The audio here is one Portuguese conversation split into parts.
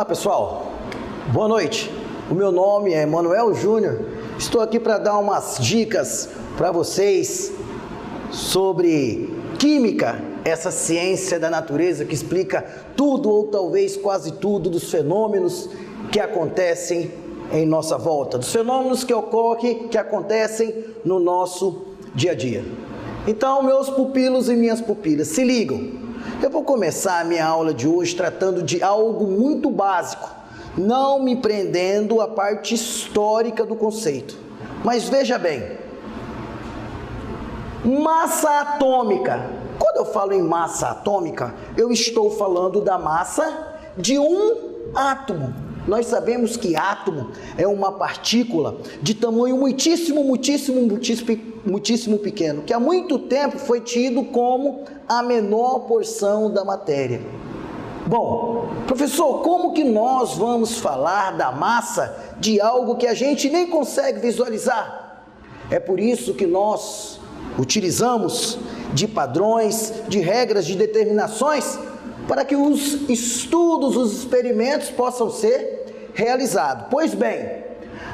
Olá pessoal, boa noite. O meu nome é Manuel Júnior. Estou aqui para dar umas dicas para vocês sobre química, essa ciência da natureza que explica tudo ou talvez quase tudo dos fenômenos que acontecem em nossa volta, dos fenômenos que ocorrem, que acontecem no nosso dia a dia. Então, meus pupilos e minhas pupilas, se ligam. Eu vou começar a minha aula de hoje tratando de algo muito básico, não me prendendo à parte histórica do conceito. Mas veja bem, massa atômica. Quando eu falo em massa atômica, eu estou falando da massa de um átomo. Nós sabemos que átomo é uma partícula de tamanho muitíssimo pequeno, que há muito tempo foi tido como a menor porção da matéria. Bom, professor, como que nós vamos falar da massa de algo que a gente nem consegue visualizar? É por isso que nós utilizamos de padrões, de regras, de determinações, para que os estudos, os experimentos possam ser realizados. Pois bem,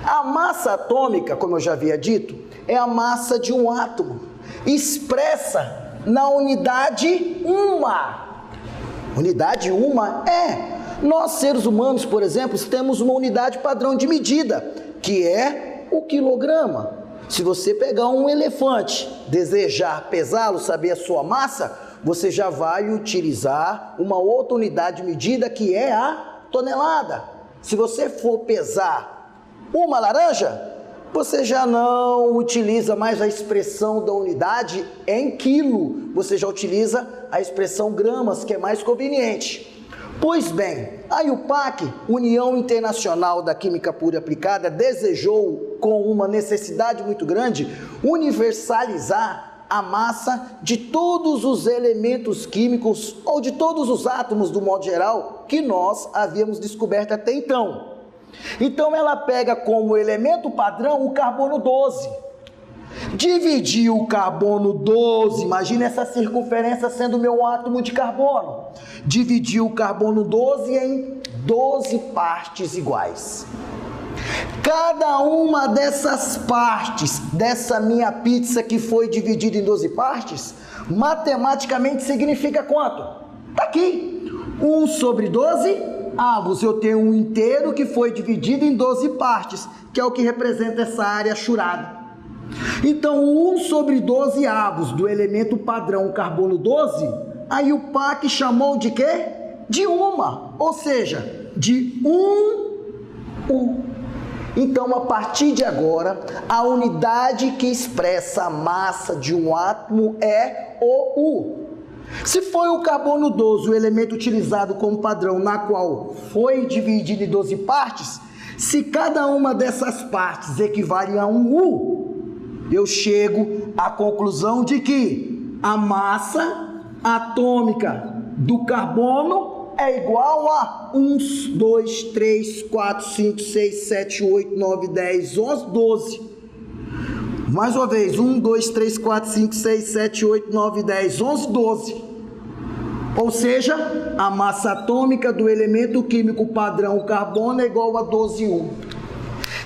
a massa atômica, como eu já havia dito, é a massa de um átomo, expressa na unidade uma. Unidade uma nós seres humanos, por exemplo, temos uma unidade padrão de medida, que é o quilograma. Se você pegar um elefante, desejar pesá-lo, saber a sua massa, você já vai utilizar uma outra unidade de medida que é a tonelada. Se você for pesar uma laranja, você já não utiliza mais a expressão da unidade em quilo, você já utiliza a expressão gramas, que é mais conveniente. Pois bem, a IUPAC, União Internacional da Química Pura e Aplicada, desejou, com uma necessidade muito grande, universalizar a massa de todos os elementos químicos ou de todos os átomos do modo geral que nós havíamos descoberto até então. Então ela pega como elemento padrão o carbono 12. Dividiu o carbono 12, imagina essa circunferência sendo o meu átomo de carbono. Dividiu o carbono 12 em 12 partes iguais. Cada uma dessas partes, dessa minha pizza que foi dividida em 12 partes, matematicamente significa quanto? Está aqui, 1 sobre 12 avos. Eu tenho um inteiro que foi dividido em 12 partes, que é o que representa essa área achurada. Então, 1 sobre 12 avos do elemento padrão carbono 12, a IUPAC chamou de quê? De uma, ou seja, de U. Então, a partir de agora, a unidade que expressa a massa de um átomo é o U. Se foi o carbono 12 o elemento utilizado como padrão, na qual foi dividido em 12 partes, se cada uma dessas partes equivale a um U, eu chego à conclusão de que a massa atômica do carbono é igual a 1, 2, 3, 4, 5, 6, 7, 8, 9, 10, 11, 12. Mais uma vez, 1, 2, 3, 4, 5, 6, 7, 8, 9, 10, 11, 12. Ou seja, a massa atômica do elemento químico padrão carbono é igual a 12U.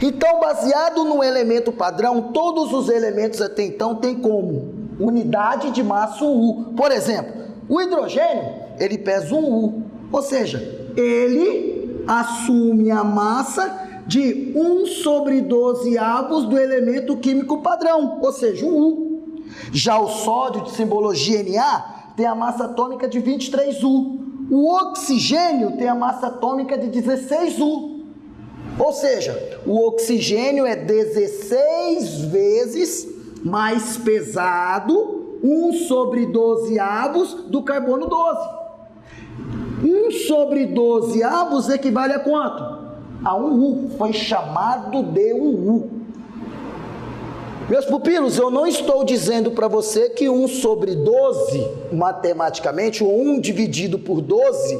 Então, baseado no elemento padrão, todos os elementos até então têm como unidade de massa U. Por exemplo, o hidrogênio, ele pesa 1U. Ou seja, ele assume a massa de 1 sobre 12 avos do elemento químico padrão, ou seja, 1U. Já o sódio, de simbologia Na, tem a massa atômica de 23U. O oxigênio tem a massa atômica de 16U. Ou seja, o oxigênio é 16 vezes mais pesado, 1 sobre 12 avos do carbono 12. 1 sobre 12 avos equivale a quanto? A 1U, foi chamado de 1U. Meus pupilos, eu não estou dizendo para você que 1 sobre 12, matematicamente, ou 1 dividido por 12,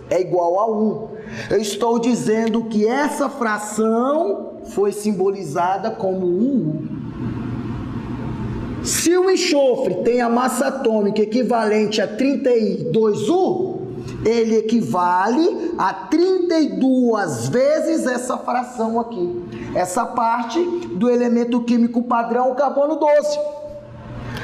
é igual a 1. Eu estou dizendo que essa fração foi simbolizada como 1U. Se o enxofre tem a massa atômica equivalente a 32U, ele equivale a 32 vezes essa fração aqui. Essa parte do elemento químico padrão, o carbono 12.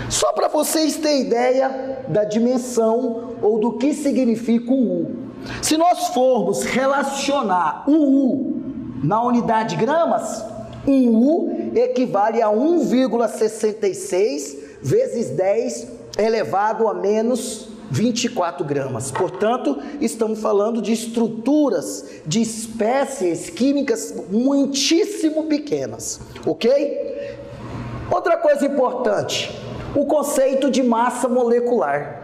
Só para vocês terem ideia da dimensão ou do que significa o U. Se nós formos relacionar o U na unidade de gramas, um U equivale a 1,66 vezes 10 elevado a menos 24 gramas. Portanto, estamos falando de estruturas, de espécies químicas muitíssimo pequenas, ok? Outra coisa importante, o conceito de massa molecular.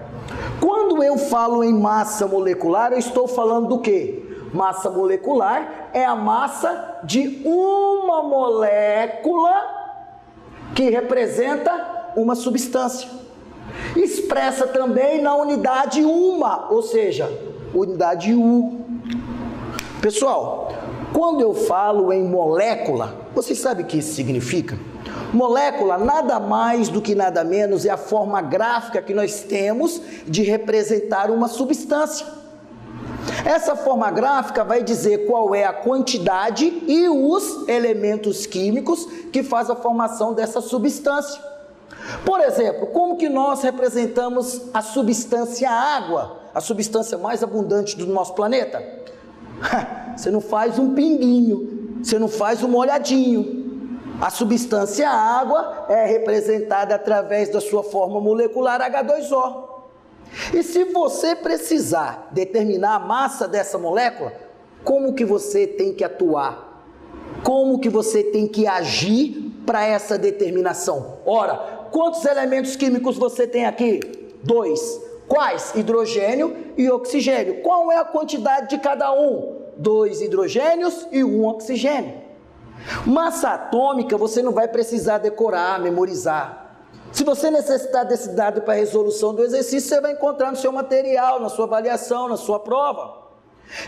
Quando eu falo em massa molecular, eu estou falando do quê? Massa molecular é a massa de uma molécula que representa uma substância. Expressa também na unidade uma, ou seja, unidade U. Pessoal, quando eu falo em molécula, vocês sabem o que isso significa? Molécula nada mais do que nada menos é a forma gráfica que nós temos de representar uma substância. Essa forma gráfica vai dizer qual é a quantidade e os elementos químicos que faz a formação dessa substância. Por exemplo, como que nós representamos a substância água, a substância mais abundante do nosso planeta? Você não faz um pinguinho, você não faz um molhadinho. A substância água é representada através da sua forma molecular H2O. E se você precisar determinar a massa dessa molécula, como que você tem que atuar? Como que você tem que agir para essa determinação? Ora, quantos elementos químicos você tem aqui? 2. Quais? Hidrogênio e oxigênio. Qual é a quantidade de cada um? 2 hidrogênios e 1 oxigênio. Massa atômica você não vai precisar decorar, memorizar. Se você necessitar desse dado para a resolução do exercício, você vai encontrar no seu material, na sua avaliação, na sua prova.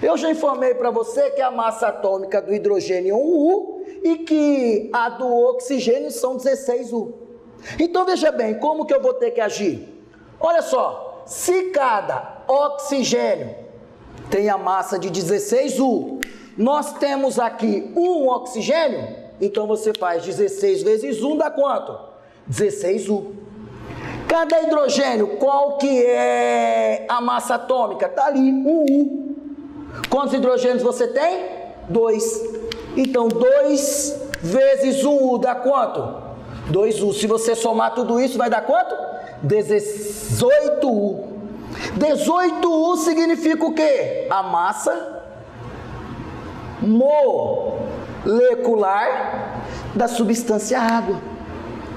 Eu já informei para você que a massa atômica do hidrogênio é 1U e que a do oxigênio são 16U. Então veja bem, como que eu vou ter que agir? Olha só, se cada oxigênio tem a massa de 16U, nós temos aqui um oxigênio, então você faz 16 vezes 1 dá quanto? 16U. Cada hidrogênio, qual que é a massa atômica? Está ali, 1U. Quantos hidrogênios você tem? 2. Então 2 vezes 1U dá quanto? 2U. Se você somar tudo isso, vai dar quanto? 18U. 18U significa o quê? A massa molecular da substância água.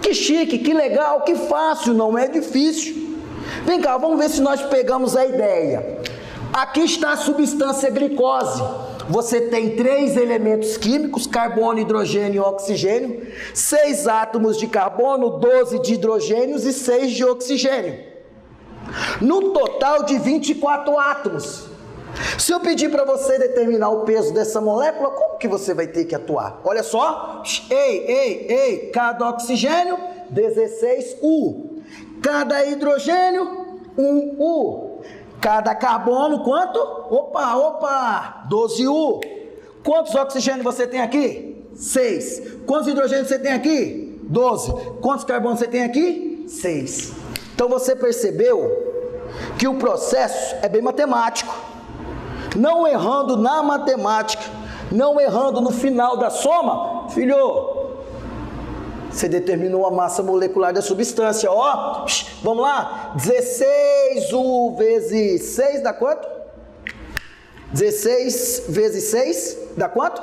Que chique, que legal, que fácil, não é difícil. Vem cá, vamos ver se nós pegamos a ideia. Aqui está a substância glicose. Você tem 3 elementos químicos, carbono, hidrogênio e oxigênio, 6 átomos de carbono, 12 de hidrogênios e 6 de oxigênio. No total de 24 átomos. Se eu pedir para você determinar o peso dessa molécula, como que você vai ter que atuar? Olha só, cada oxigênio, 16U. Cada hidrogênio, 1U. Cada carbono, quanto? Opa, 12U. Quantos oxigênios você tem aqui? 6. Quantos hidrogênios você tem aqui? 12. Quantos carbonos você tem aqui? 6. Então você percebeu que o processo é bem matemático. Não errando na matemática, não errando no final da soma, filho, você determinou a massa molecular da substância. Ó, vamos lá, 16U vezes 6 dá quanto? 16 vezes 6 dá quanto?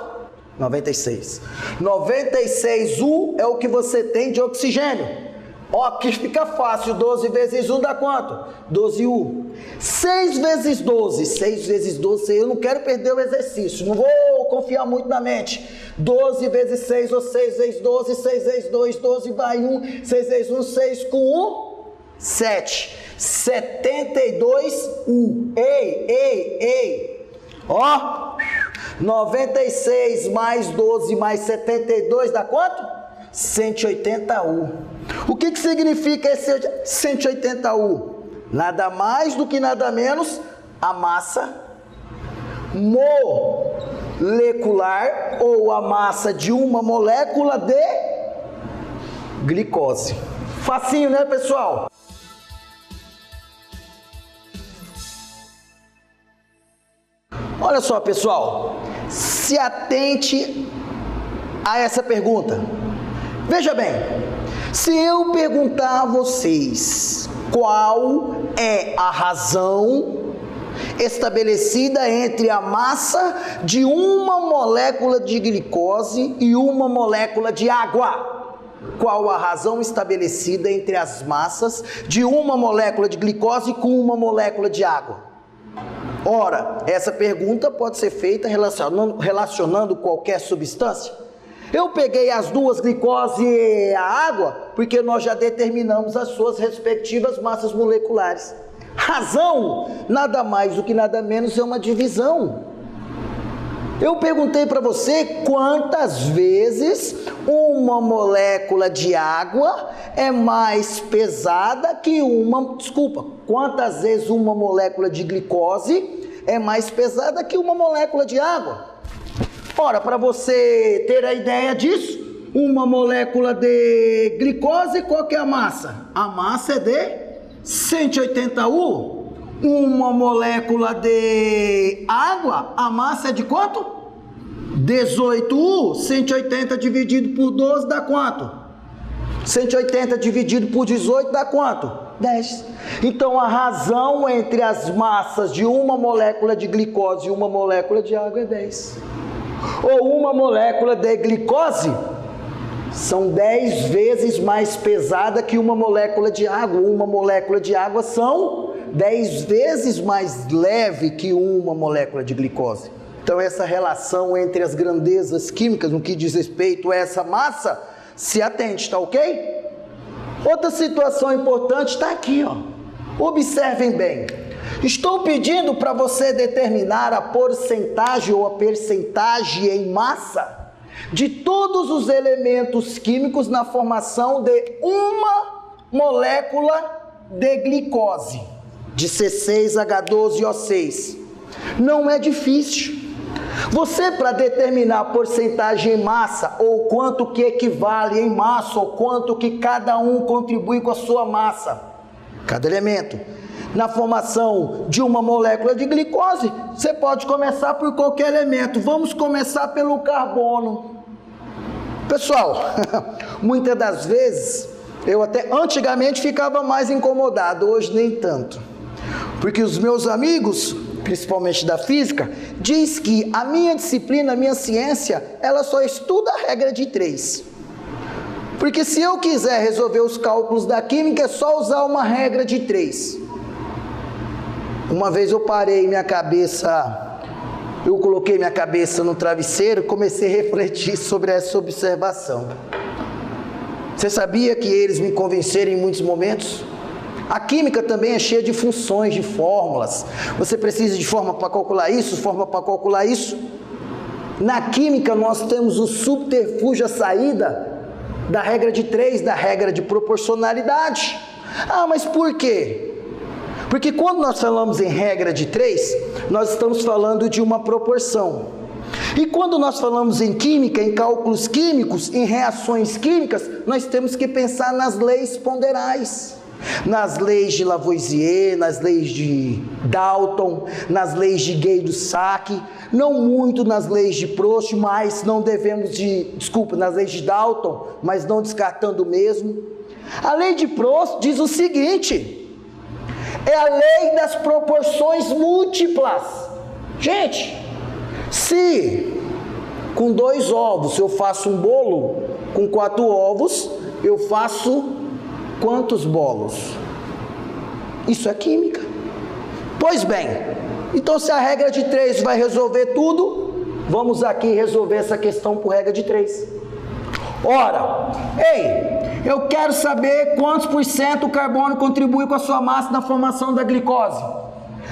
96. 96U é o que você tem de oxigênio. Ó, aqui fica fácil, 12 vezes 1 dá quanto? 12U. 6 vezes 12, 6 vezes 12, eu não quero perder o exercício, não vou confiar muito na mente. 12 vezes 6, ou 6 vezes 12, 6 vezes 2, 12 vai 1, 6 vezes 1, 6 com 1, 7. 72U. Ei. Ó, 96 mais 12 mais 72 dá quanto? 180U. O que significa esse 180U? Nada mais do que nada menos a massa molecular ou a massa de uma molécula de glicose. Facinho, né, pessoal? Olha só, pessoal, se atente a essa pergunta. Veja bem, se eu perguntar a vocês qual é a razão estabelecida entre a massa de uma molécula de glicose e uma molécula de água, qual a razão estabelecida entre as massas de uma molécula de glicose com uma molécula de água? Ora, essa pergunta pode ser feita relacionando qualquer substância. Eu peguei as duas, glicose e a água, porque nós já determinamos as suas respectivas massas moleculares. Razão, nada mais do que nada menos, é uma divisão. Eu perguntei para você quantas vezes uma molécula de água é mais pesada que quantas vezes uma molécula de glicose é mais pesada que uma molécula de água? Ora, para você ter a ideia disso, uma molécula de glicose, qual que é a massa? A massa é de 180 U. Uma molécula de água, a massa é de quanto? 18 U. 180 dividido por 12 dá quanto? 180 dividido por 18 dá quanto? 10. Então a razão entre as massas de uma molécula de glicose e uma molécula de água é 10. Ou uma molécula de glicose são 10 vezes mais pesada que uma molécula de água. Uma molécula de água são 10 vezes mais leve que uma molécula de glicose. Então essa relação entre as grandezas químicas, no que diz respeito a essa massa, se atente, tá ok? Outra situação importante está aqui, ó. Observem bem. Estou pedindo para você determinar a porcentagem ou a percentagem em massa de todos os elementos químicos na formação de uma molécula de glicose, de C6H12O6. Não é difícil. Você, para determinar a porcentagem em massa, ou quanto que equivale em massa, ou quanto que cada um contribui com a sua massa, cada elemento, na formação de uma molécula de glicose, você pode começar por qualquer elemento. Vamos começar pelo carbono. Pessoal, muitas das vezes, eu até antigamente ficava mais incomodado, hoje nem tanto. Porque os meus amigos, principalmente da física, diz que a minha disciplina, a minha ciência, ela só estuda a regra de 3. Porque se eu quiser resolver os cálculos da química, é só usar uma regra de 3. Uma vez eu parei minha cabeça, eu coloquei minha cabeça no travesseiro e comecei a refletir sobre essa observação. Você sabia que eles me convenceram em muitos momentos? A química também é cheia de funções, de fórmulas. Você precisa de forma para calcular isso, forma para calcular isso. Na química nós temos o subterfúgio, a saída da regra de 3, da regra de proporcionalidade. Ah, mas por quê? Porque quando nós falamos em regra de 3, nós estamos falando de uma proporção. E quando nós falamos em química, em cálculos químicos, em reações químicas, nós temos que pensar nas leis ponderais. Nas leis de Lavoisier, nas leis de Dalton, nas leis de Gay-Lussac, não muito nas leis de Proust, mas não devemos nas leis de Dalton, mas não descartando mesmo. A lei de Proust diz o seguinte: é a lei das proporções múltiplas. Gente, se com 2 ovos eu faço um bolo, com 4 ovos eu faço quantos bolos? Isso é química. Pois bem, então se a regra de 3 vai resolver tudo, vamos aqui resolver essa questão por regra de 3. Ora, eu quero saber quantos por cento o carbono contribui com a sua massa na formação da glicose.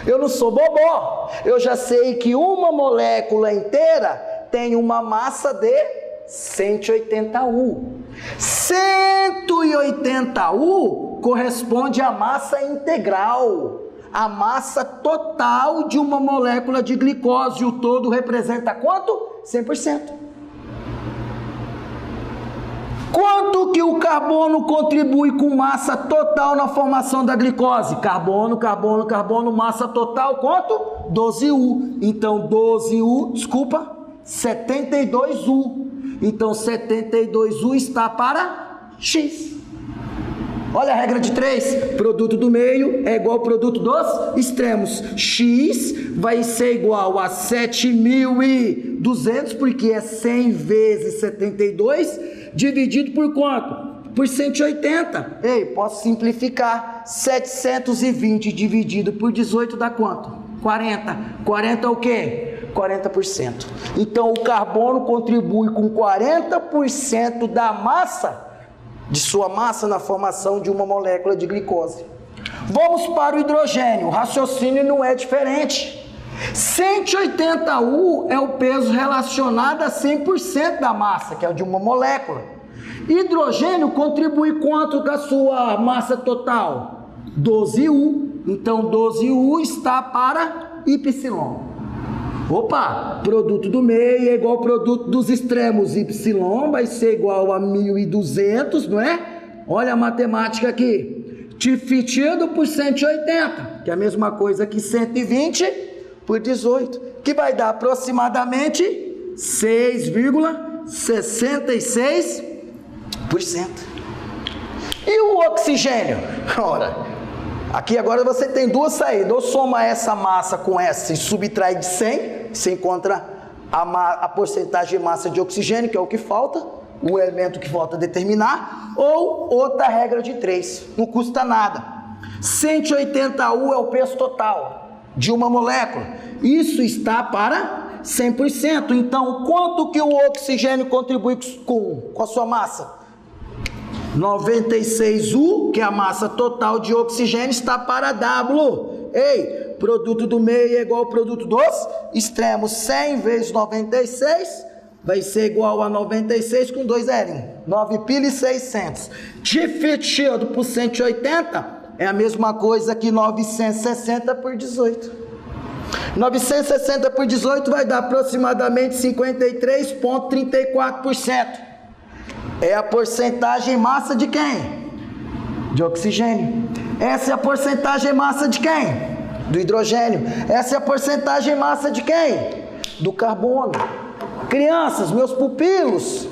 Eu não sou bobó, eu já sei que uma molécula inteira tem uma massa de 180 U. 180 U corresponde à massa integral. a massa total de uma molécula de glicose. O todo representa quanto? 100%. Quanto que o carbono contribui com massa total na formação da glicose? Carbono, carbono, carbono, massa total, quanto? 12U. Então, 72U. Então, 72U está para X. Olha a regra de 3. Produto do meio é igual ao produto dos extremos. X vai ser igual a 7.200, porque é 100 vezes 72, dividido por quanto? Por 180. Ei, posso simplificar. 720 dividido por 18 dá quanto? 40. 40 é o quê? 40%. Então, o carbono contribui com 40% da massa, de sua massa, na formação de uma molécula de glicose. Vamos para o hidrogênio. O raciocínio não é diferente. 180U é o peso relacionado a 100% da massa, que é o de uma molécula. Hidrogênio contribui quanto com a sua massa total? 12U. Então, 12U está para Y. Opa, produto do meio é igual ao produto dos extremos. Y vai ser igual a 1.200, não é? Olha a matemática aqui. Dividido por 180, que é a mesma coisa que 120 por 18, que vai dar aproximadamente 6,66%. E o oxigênio? Ora, aqui agora você tem duas saídas. Ou soma essa massa com essa e subtrai de 100, você encontra a porcentagem de massa de oxigênio, que é o que falta, o elemento que falta determinar, ou outra regra de 3, não custa nada. 180U é o peso total de uma molécula. Isso está para 100%. Então, quanto que o oxigênio contribui com a sua massa? 96U, que é a massa total de oxigênio, está para W. Ei, produto do meio é igual ao produto dos extremos. 100 vezes 96 vai ser igual a 96 com 2 L. 9.600. Dividido por 180 é a mesma coisa que 960 por 18. 960 por 18 vai dar aproximadamente 53,34%. É a porcentagem massa de quem? De oxigênio. Essa é a porcentagem massa de quem? Do hidrogênio. Essa é a porcentagem massa de quem? Do carbono. Crianças, meus pupilos,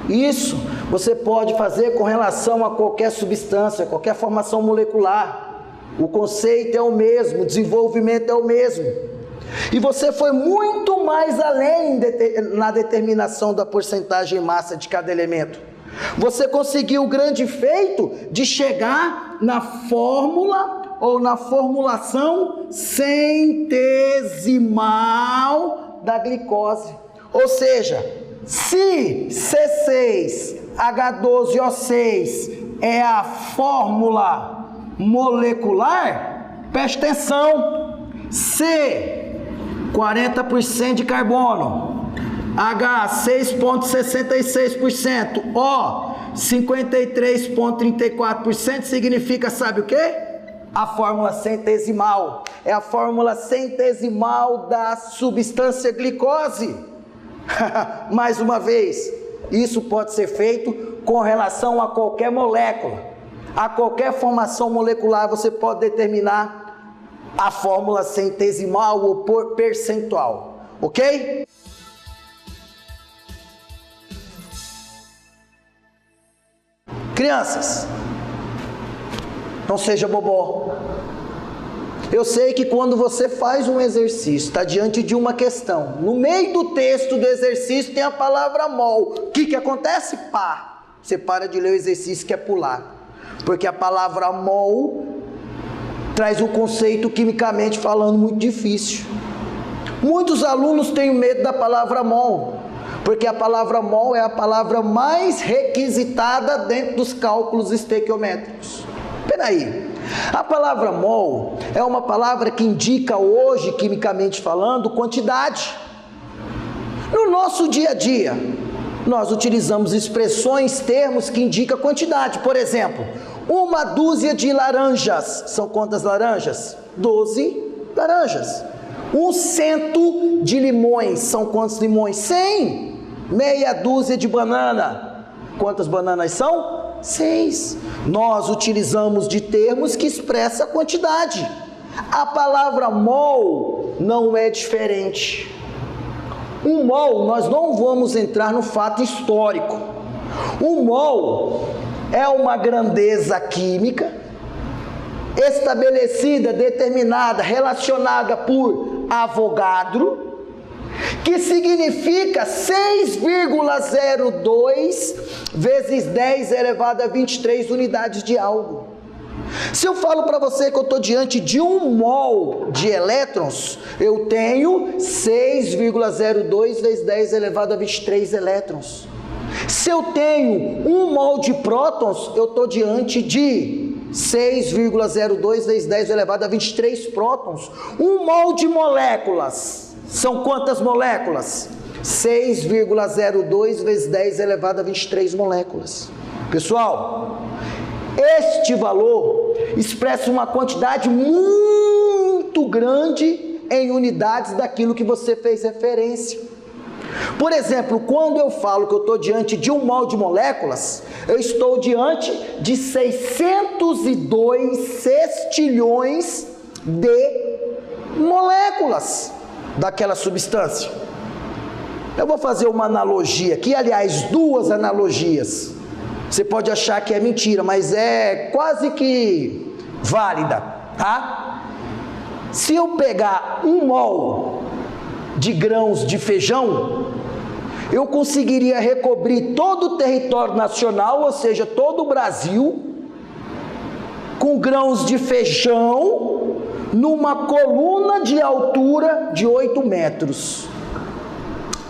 isso você pode fazer com relação a qualquer substância, qualquer formação molecular. O conceito é o mesmo, o desenvolvimento é o mesmo. E você foi muito mais além na determinação da porcentagem massa de cada elemento. Você conseguiu o grande feito de chegar na fórmula ou na formulação centesimal da glicose. Ou seja, se C6H12O6 é a fórmula molecular, preste atenção, C, 40% de carbono, H, 6,66%, O, 53,34%, significa, sabe o quê? A fórmula centesimal, é a fórmula centesimal da substância glicose. Mais uma vez, isso pode ser feito com relação a qualquer molécula, a qualquer formação molecular, você pode determinar a fórmula centesimal ou por percentual, ok? Crianças, não seja bobó. Eu sei que quando você faz um exercício, está diante de uma questão, no meio do texto do exercício tem a palavra mol. O que acontece? Pá! Você para de ler o exercício e quer pular. Porque a palavra mol traz um conceito quimicamente falando muito difícil. Muitos alunos têm medo da palavra mol, porque a palavra mol é a palavra mais requisitada dentro dos cálculos estequiométricos. Peraí. A palavra mol é uma palavra que indica hoje, quimicamente falando, quantidade. No nosso dia a dia, nós utilizamos expressões, termos que indicam quantidade. Por exemplo, Uma dúzia de laranjas, são quantas laranjas? 12 laranjas. 100 de limões, são quantos limões? 100. Meia dúzia de banana, quantas bananas são? 6. Nós utilizamos de termos que expressam a quantidade. A palavra mol não é diferente. Um mol, nós não vamos entrar no fato histórico. Um mol é uma grandeza química estabelecida, determinada, relacionada por Avogadro, que significa 6,02 vezes 10 elevado a 23 unidades de algo. Se eu falo para você que eu estou diante de 1 mol de elétrons, eu tenho 6,02 vezes 10 elevado a 23 elétrons. Se eu tenho 1 mol de prótons, eu estou diante de 6,02 vezes 10 elevado a 23 prótons. 1 mol de moléculas, são quantas moléculas? 6,02 vezes 10 elevado a 23 moléculas. Pessoal, este valor expressa uma quantidade muito grande em unidades daquilo que você fez referência. Por exemplo, quando eu falo que eu estou diante de 1 mol de moléculas, eu estou diante de 602 sextilhões de moléculas daquela substância. Eu vou fazer uma analogia aqui, aliás, 2 analogias. Você pode achar que é mentira, mas é quase que válida, tá? Se eu pegar 1 mol de grãos de feijão, eu conseguiria recobrir todo o território nacional, ou seja, todo o Brasil, com grãos de feijão, numa coluna de altura de 8 metros.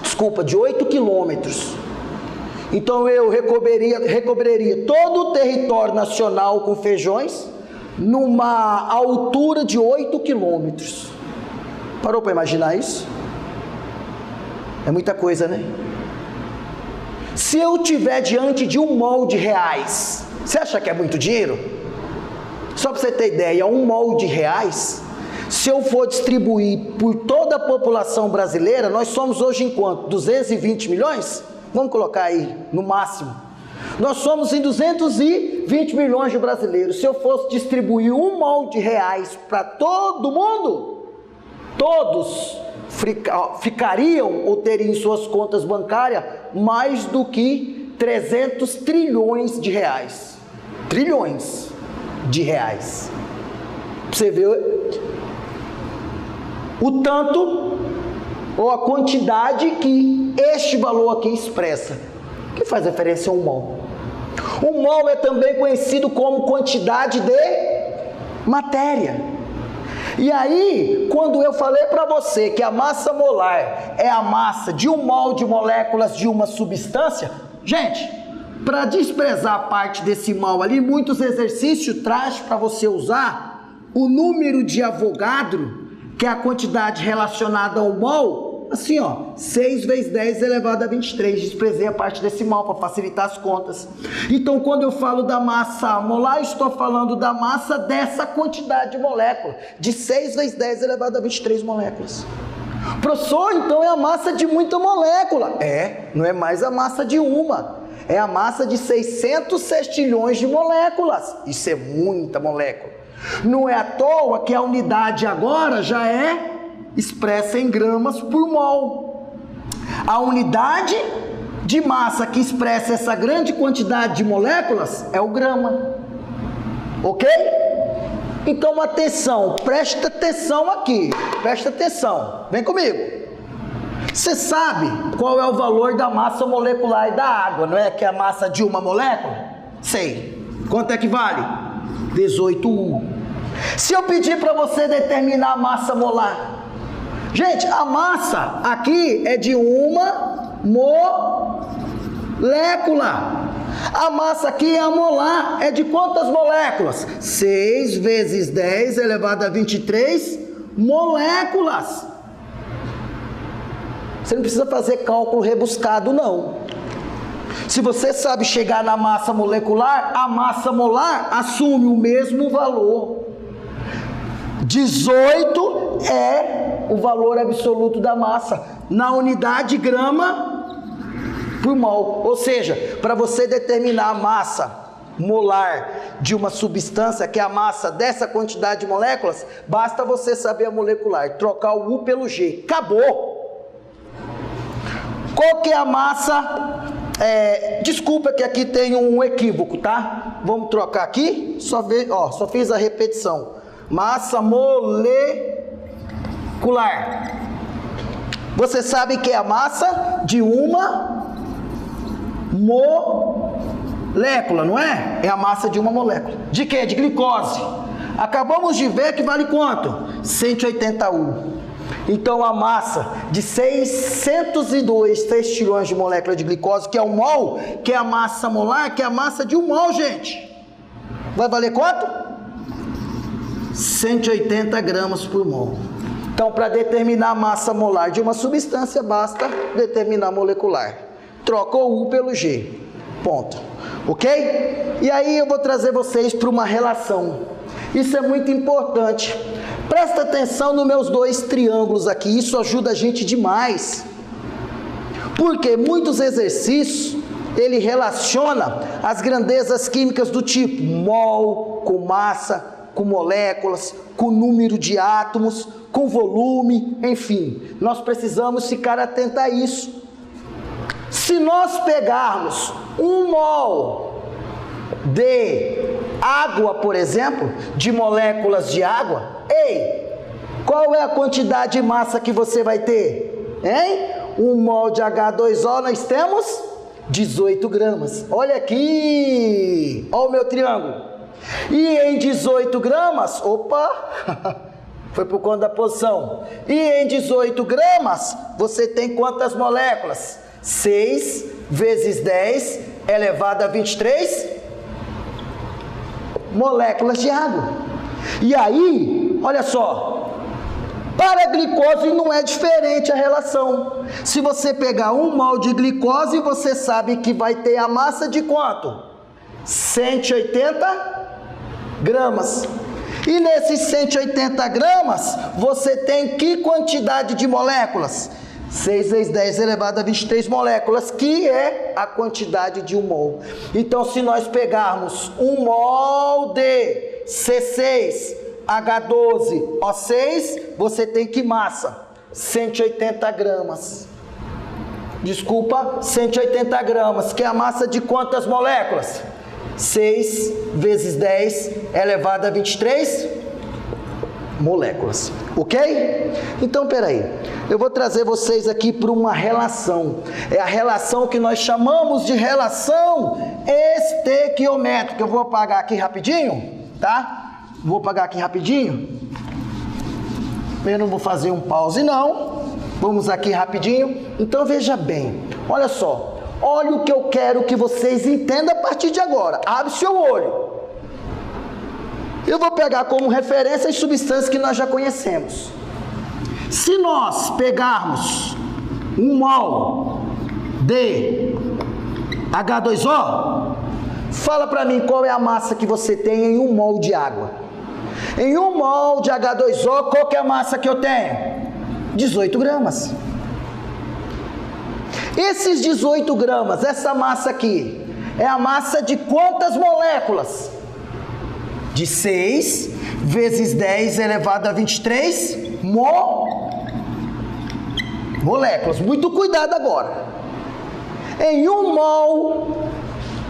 Desculpa, de 8 quilômetros. Então eu recobriria todo o território nacional com feijões, numa altura de 8 quilômetros. Parou para imaginar isso? É muita coisa, né? Se eu tiver diante de 1 mol de reais, você acha que é muito dinheiro? Só para você ter ideia, 1 mol de reais, se eu for distribuir por toda a população brasileira, nós somos hoje em quanto? 220 milhões? Vamos colocar aí, no máximo. Nós somos em 220 milhões de brasileiros. Se eu fosse distribuir 1 mol de reais para todo mundo, todos ficariam ou teriam em suas contas bancárias mais do que 300 trilhões de reais. Trilhões de reais. Você vê o tanto ou a quantidade que este valor aqui expressa, que faz referência a 1 mol. 1 mol é também conhecido como quantidade de matéria. E aí, quando eu falei para você que a massa molar é a massa de 1 mol de moléculas de uma substância, gente, para desprezar a parte decimal ali, muitos exercícios trazem para você usar o número de Avogadro, que é a quantidade relacionada ao mol, assim ó, 6 vezes 10 elevado a 23, desprezei a parte decimal para facilitar as contas. Então quando eu falo da massa molar, estou falando da massa dessa quantidade de molécula, de 6 vezes 10 elevado a 23 moléculas. Professor, então é a massa de muita molécula. Não é mais a massa de uma, é a massa de 600 sextilhões de moléculas. Isso é muita molécula. Não é à toa que a unidade agora já é expressa em gramas por mol. A unidade de massa que expressa essa grande quantidade de moléculas é o grama. Ok? Então atenção, presta atenção aqui, presta atenção, vem comigo. Você sabe qual é o valor da massa molecular da água, não é? Que é a massa de uma molécula? Sei. Quanto é que vale? 18,1. Se eu pedir para você determinar a massa molar, gente, a massa aqui é de uma molécula. A massa aqui é a molar, é de quantas moléculas? 6 vezes 10 elevado a 23 moléculas. Você não precisa fazer cálculo rebuscado, não. Se você sabe chegar na massa molecular, a massa molar assume o mesmo valor. 18 é o valor absoluto da massa, na unidade grama por mol. Ou seja, para você determinar a massa molar de uma substância, que é a massa dessa quantidade de moléculas, basta você saber a molecular, trocar o U pelo G. Acabou! Qual que é a massa? Desculpa que aqui tem um equívoco, tá? Vamos trocar aqui, só fiz a repetição. Massa molecular. Você sabe que é a massa de uma molécula, não é? É a massa de uma molécula. De quê? De glicose. Acabamos de ver que vale quanto? 180 U. Então a massa de 602 sextilhões de molécula de glicose, que é o mol, que é a massa molar, que é a massa de um mol, gente. Vai valer quanto? 180 gramas por mol. Então, para determinar a massa molar de uma substância, basta determinar a molecular. Troca o U pelo G. Ponto. Ok? E aí eu vou trazer vocês para uma relação. Isso é muito importante. Presta atenção nos meus dois triângulos aqui. Isso ajuda a gente demais. Porque muitos exercícios, ele relaciona as grandezas químicas do tipo mol com massa, com moléculas, com número de átomos, com volume, enfim. Nós precisamos ficar atentos a isso. Se nós pegarmos 1 mol de água, por exemplo, de moléculas de água, qual é a quantidade de massa que você vai ter? 1 mol de H2O, nós temos 18 gramas. Olha aqui, olha o meu triângulo. E em 18 gramas, foi por conta da posição. E em 18 gramas, você tem quantas moléculas? 6 vezes 10 elevado a 23 moléculas de água. E aí, olha só, para a glicose não é diferente a relação. Se você pegar 1 mol de glicose, você sabe que vai ter a massa de quanto? 180 gramas. E nesses 180 gramas, você tem que quantidade de moléculas? 6 vezes 10 elevado a 23 moléculas, que é a quantidade de 1 mol. Então, se nós pegarmos 1 mol de C6H12O6, você tem que massa? 180 gramas. Desculpa, 180 gramas, que é a massa de quantas moléculas? 6 vezes 10 elevado a 23 moléculas, ok? Então, peraí, eu vou trazer vocês aqui para uma relação. É a relação que nós chamamos de relação estequiométrica. Eu vou apagar aqui rapidinho, tá? Vou apagar aqui rapidinho. Eu não vou fazer um pause, não. Vamos aqui rapidinho. Então, veja bem, olha só. Olha o que eu quero que vocês entendam a partir de agora. Abre seu olho. Eu vou pegar como referência as substâncias que nós já conhecemos. Se nós pegarmos 1 mol de H2O, fala para mim qual é a massa que você tem em 1 mol de água. Em 1 mol de H2O, qual que é a massa que eu tenho? 18 gramas. Esses 18 gramas, essa massa aqui, é a massa de quantas moléculas? De 6 vezes 10 elevado a 23 moléculas. Muito cuidado agora. Em 1 mol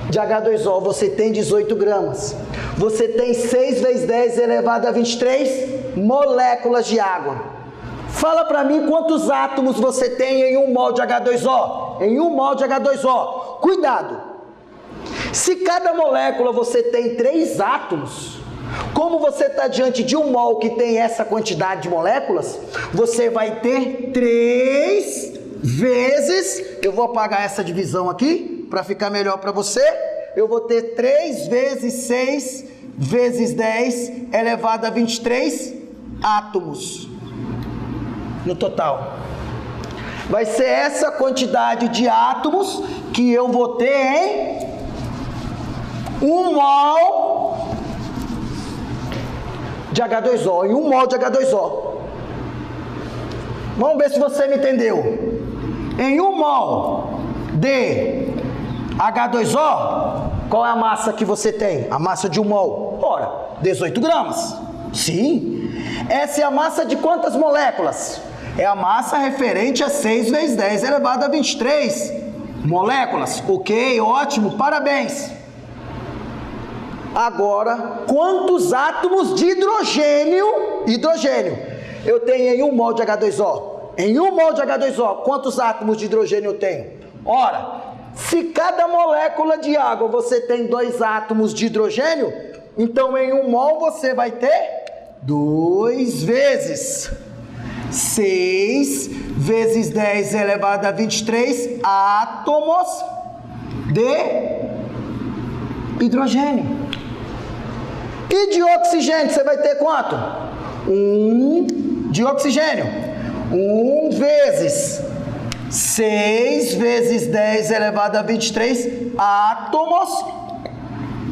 de H2O, você tem 18 gramas. Você tem 6 vezes 10 elevado a 23 moléculas de água. Fala para mim quantos átomos você tem em 1 mol de H2O. Em 1 mol de H2O. Cuidado. Se cada molécula você tem 3 átomos, como você está diante de 1 mol que tem essa quantidade de moléculas, você vai ter 3 vezes, eu vou apagar essa divisão aqui, para ficar melhor para você, eu vou ter 3 vezes 6 vezes 10 elevado a 23 átomos no total. vai ser essa quantidade de átomos que eu vou ter em 1 mol de H2O, em 1 mol de H2O. Vamos ver se você me entendeu. Em 1 mol de H2O, qual é a massa que você tem? A massa de 1 mol? Ora, 18 gramas. Sim. Essa é a massa de quantas moléculas? É a massa referente a 6 vezes 10 elevado a 23 moléculas. Ok, ótimo, parabéns. Agora, quantos átomos de hidrogênio eu tenho em 1 mol de H2O? Em 1 mol de H2O, quantos átomos de hidrogênio eu tenho? Ora, se cada molécula de água você tem 2 átomos de hidrogênio, então em 1 mol você vai ter 2 vezes 6 vezes 10 elevado a 23 átomos de hidrogênio. E de oxigênio você vai ter quanto? 1 de oxigênio. 1 vezes 6 vezes 10 elevado a 23 átomos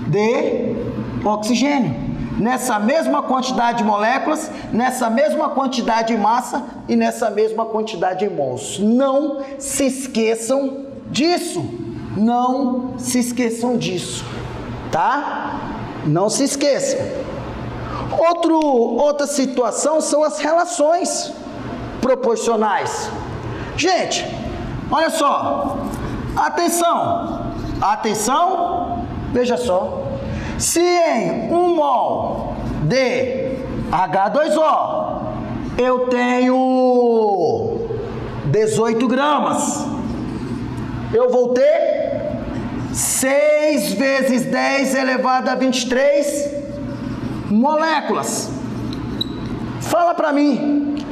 de oxigênio. Nessa mesma quantidade de moléculas, nessa mesma quantidade de massa e nessa mesma quantidade de mols. Não se esqueçam disso. Não se esqueçam disso, tá? Não se esqueçam. Outra situação são as relações proporcionais. Gente, olha só. Atenção, veja só. Se em 1 mol de H2O eu tenho 18 gramas, eu vou ter 6 vezes 10 elevado a 23 moléculas. Fala para mim.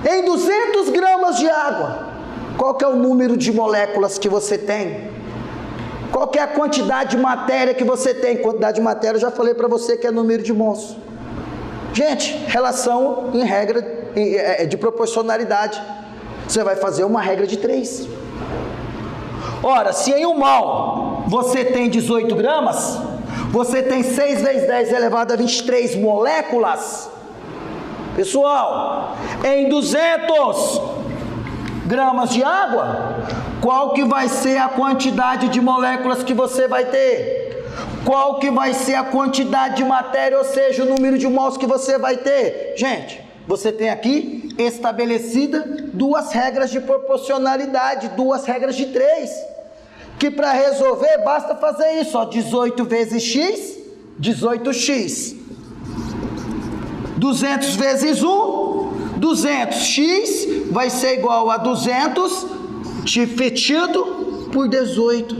Em 200 gramas de água, qual que é o número de moléculas que você tem? Qual que é a quantidade de matéria que você tem? Quantidade de matéria, eu já falei para você que é número de mols. Gente, relação em regra de proporcionalidade. Você vai fazer uma regra de 3. Ora, se em 1 mol você tem 18 gramas, você tem 6 vezes 10 elevado a 23 moléculas. Pessoal, em 200 gramas de água, qual que vai ser a quantidade de moléculas que você vai ter? Qual que vai ser a quantidade de matéria, ou seja, o número de mols que você vai ter? Gente, você tem aqui estabelecida 2 regras de proporcionalidade, 2 regras de 3, que para resolver basta fazer isso, ó, 18 vezes x, 18x. 200 vezes 1, 200x vai ser igual a 200 dividido por 18.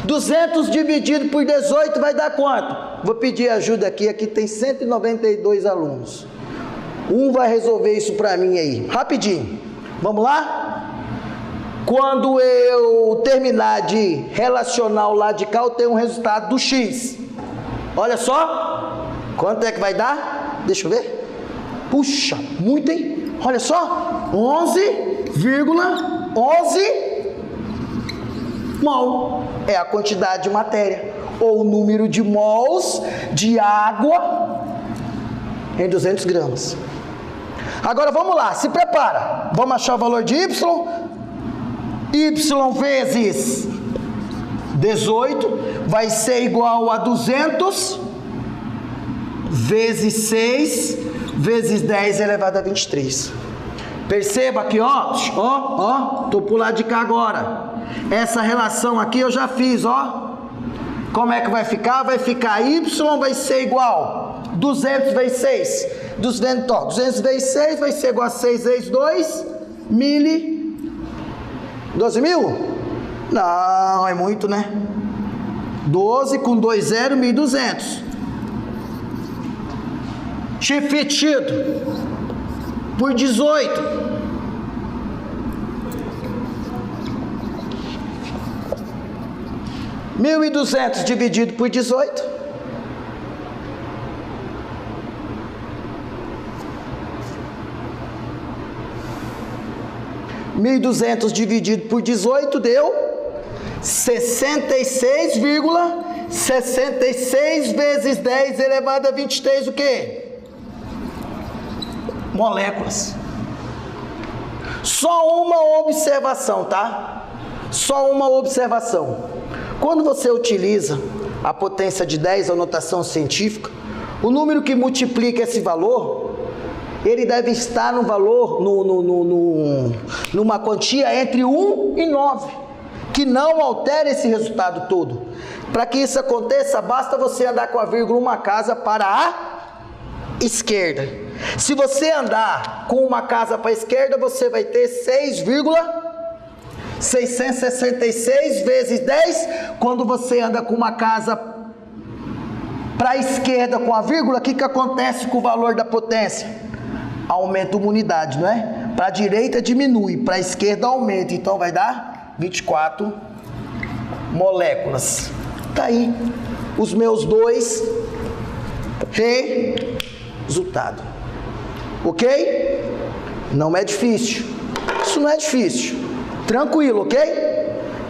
200 dividido por 18 vai dar quanto? Vou pedir ajuda aqui tem 192 alunos. Um vai resolver isso para mim aí, rapidinho. Vamos lá? Quando eu terminar de relacionar o lado de cá, eu tenho um resultado do x. Olha só, quanto é que vai dar? Deixa eu ver. Puxa, muito, hein? Olha só, 11,11 mol é a quantidade de matéria, ou o número de mols de água em 200 gramas. Agora vamos lá, se prepara. Vamos achar o valor de y. Y vezes 18 vai ser igual a 200 vezes 6 vezes 10 elevado a 23. Perceba aqui, ó, tô pro lado de cá agora. Essa relação aqui eu já fiz, ó. Como é que vai ficar? Vai ficar y vai ser igual 200 vezes 6. 200 vezes 6 vai ser igual a 6 vezes 2, 12 mil? Não, é muito, né? 12 com 2 0, 1.200. Dividido por 18. – 1.200 dividido por 18. 1.200 dividido por 18 deu 66,66 vezes 10 elevado a 23, o quê? Moléculas. Só uma observação, tá? Só uma observação. Quando você utiliza a potência de 10, a notação científica, o número que multiplica esse valor, ele deve estar no valor, numa quantia entre 1 e 9, que não altera esse resultado todo. Para que isso aconteça, basta você andar com a vírgula uma casa para a esquerda. Se você andar com uma casa para a esquerda, você vai ter 6,666 vezes 10. Quando você anda com uma casa para a esquerda com a vírgula, o que acontece com o valor da potência? Aumenta uma unidade, não é? Para a direita diminui, para a esquerda aumenta. Então vai dar 24 moléculas. Tá aí os meus dois resultados. Ok? Não é difícil. Isso não é difícil. Tranquilo, ok?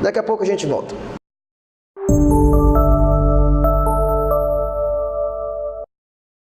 Daqui a pouco a gente volta.